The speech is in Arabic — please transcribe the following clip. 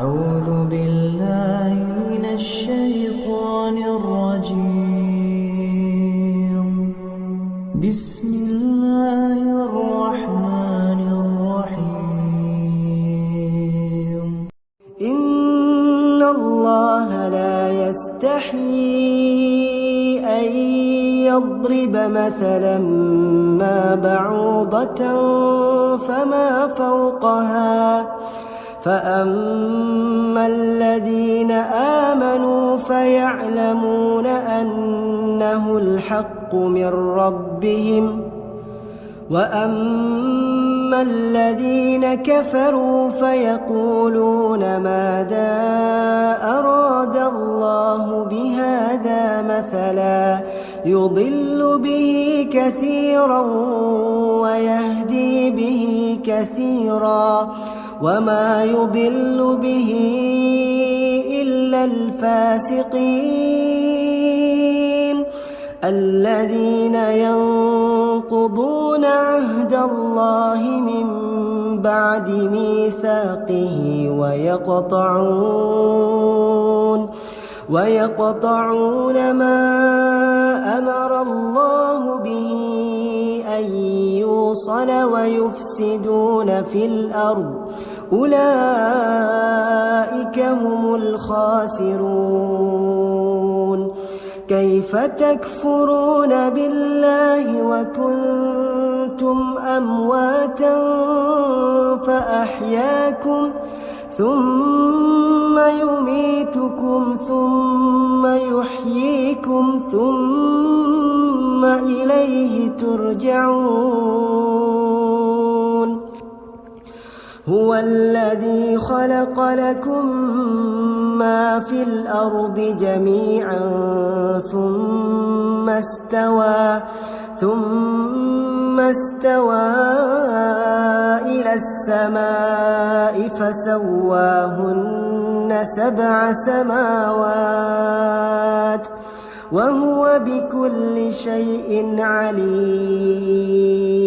أعوذ بالله من الشيطان الرجيم. بسم الله الرحمن الرحيم. إن الله لا يستحيي أن يضرب مثلا ما بعوضة فما فوقها فأما الذين آمنوا فيعلمون أنه الحق من ربهم وأما الذين كفروا فيقولون ماذا أراد الله بهذا مثلا يضل به كثيرا ويهدي به كثيرا وما يضل به إلا الفاسقين الذين ينقضون عهد الله من بعد ميثاقه ويقطعون ما أمر الله به أن يوصل ويفسدون في الأرض أولئك هم الخاسرون. كيف تكفرون بالله وكنتم أمواتا فأحياكم ثم يميتكم ثم يحييكم ثم إليه ترجعون. هو الذي خلق لكم ما في الأرض جميعا ثم استوى إلى السماء فسواهن 7 سماوات وهو بكل شيء عليم.